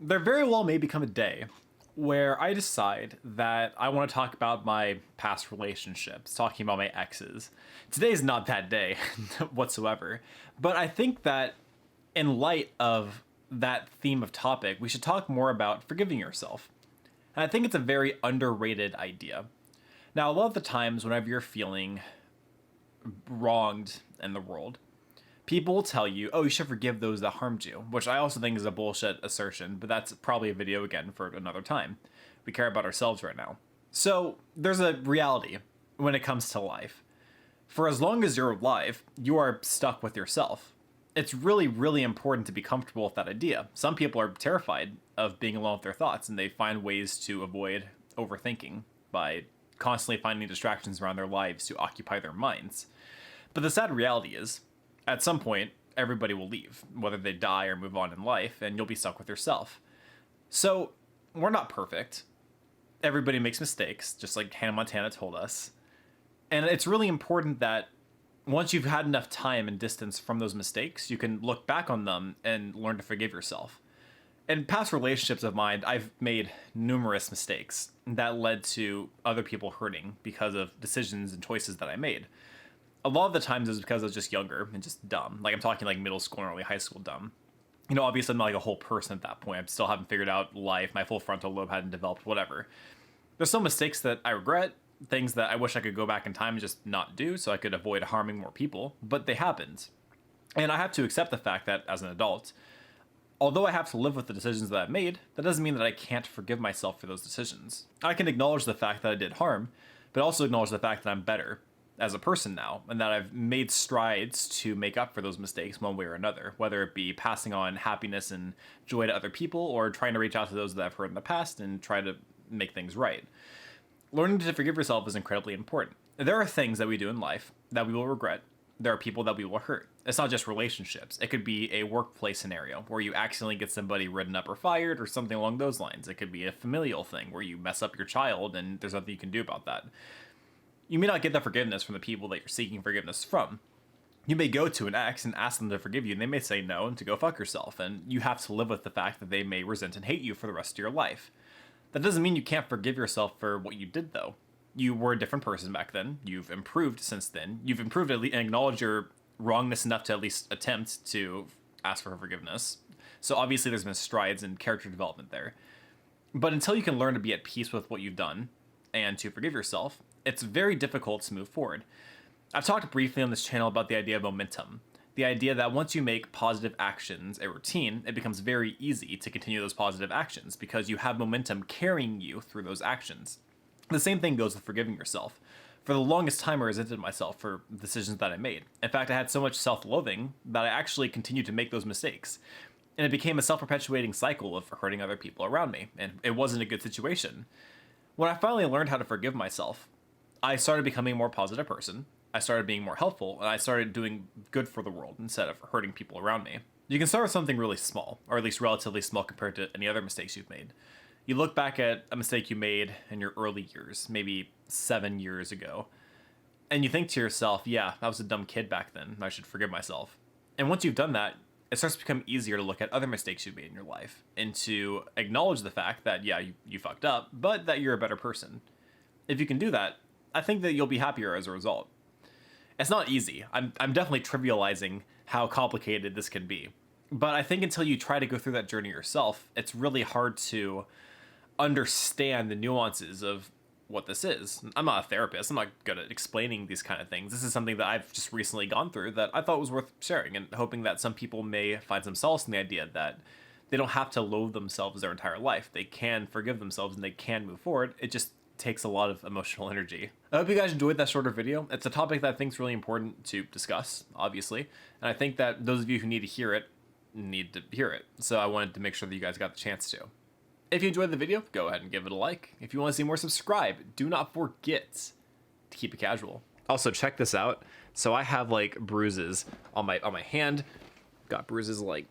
There very well may become a day where I decide that I want to talk about my past relationships, talking about my exes. Today's not that day whatsoever, but I think that in light of that theme of topic, we should talk more about forgiving yourself. And I think it's a very underrated idea. Now, a lot of the times, whenever you're feeling wronged in the world, people will tell you, oh, you should forgive those that harmed you, which I also think is a bullshit assertion, but that's probably a video again for another time. We care about ourselves right now. So there's a reality when it comes to life. For as long as you're alive, you are stuck with yourself. It's really, really important to be comfortable with that idea. Some people are terrified of being alone with their thoughts, and they find ways to avoid overthinking by constantly finding distractions around their lives to occupy their minds. But the sad reality is, at some point, everybody will leave, whether they die or move on in life, and you'll be stuck with yourself. So, we're not perfect. Everybody makes mistakes, just like Hannah Montana told us. And it's really important that once you've had enough time and distance from those mistakes, you can look back on them and learn to forgive yourself. In past relationships of mine, I've made numerous mistakes that led to other people hurting because of decisions and choices that I made. A lot of the times it was because I was just younger and just dumb. Like, I'm talking like middle school and early high school dumb. You know, obviously I'm not like a whole person at that point. I still haven't figured out life. My full frontal lobe hadn't developed, whatever. There's some mistakes that I regret, things that I wish I could go back in time and just not do so I could avoid harming more people, but they happened. And I have to accept the fact that as an adult, although I have to live with the decisions that I've made, that doesn't mean that I can't forgive myself for those decisions. I can acknowledge the fact that I did harm, but also acknowledge the fact that I'm better as a person now, and that I've made strides to make up for those mistakes one way or another, whether it be passing on happiness and joy to other people or trying to reach out to those that I've hurt in the past and try to make things right. Learning to forgive yourself is incredibly important. There are things that we do in life that we will regret. There are people that we will hurt. It's not just relationships. It could be a workplace scenario where you accidentally get somebody written up or fired or something along those lines. It could be a familial thing where you mess up your child and there's nothing you can do about that. You may not get the forgiveness from the people that you're seeking forgiveness from. You may go to an ex and ask them to forgive you, and they may say no and to go fuck yourself, and you have to live with the fact that they may resent and hate you for the rest of your life. That doesn't mean you can't forgive yourself for what you did, though. You were a different person back then. You've improved since then. You've improved and acknowledged your wrongness enough to at least attempt to ask for forgiveness. So obviously there's been strides in character development there. But until you can learn to be at peace with what you've done and to forgive yourself, it's very difficult to move forward. I've talked briefly on this channel about the idea of momentum. The idea that once you make positive actions a routine, it becomes very easy to continue those positive actions because you have momentum carrying you through those actions. The same thing goes with forgiving yourself. For the longest time, I resented myself for decisions that I made. In fact, I had so much self-loathing that I actually continued to make those mistakes. And it became a self-perpetuating cycle of hurting other people around me, and it wasn't a good situation. When I finally learned how to forgive myself, I started becoming a more positive person. I started being more helpful, and I started doing good for the world instead of hurting people around me. You can start with something really small, or at least relatively small compared to any other mistakes you've made. You look back at a mistake you made in your early years, maybe 7 years ago, and you think to yourself, yeah, I was a dumb kid back then, I should forgive myself. And once you've done that, it starts to become easier to look at other mistakes you've made in your life, and to acknowledge the fact that, yeah, you fucked up, but that you're a better person. If you can do that, I think that you'll be happier as a result. It's not easy. I'm definitely trivializing how complicated this can be. But I think until you try to go through that journey yourself, it's really hard to understand the nuances of what this is. I'm not a therapist. I'm not good at explaining these kind of things. This is something that I've just recently gone through that I thought was worth sharing, and hoping that some people may find some solace in the idea that they don't have to loathe themselves their entire life. They can forgive themselves and they can move forward. It just takes a lot of emotional energy. I hope you guys enjoyed that shorter video. It's a topic that I think is really important to discuss, obviously, and I think that those of you who need to hear it need to hear it. So I wanted to make sure that you guys got the chance to. If you enjoyed the video, go ahead and give it a like. If you want to see more, subscribe. Do not forget to keep it casual. Also, check this out. So I have like bruises on my hand. Got bruises like,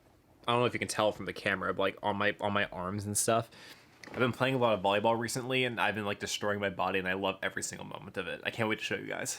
I don't know if you can tell from the camera, but like on my arms and stuff. I've been playing a lot of volleyball recently, and I've been like destroying my body, and I love every single moment of it. I can't wait to show you guys.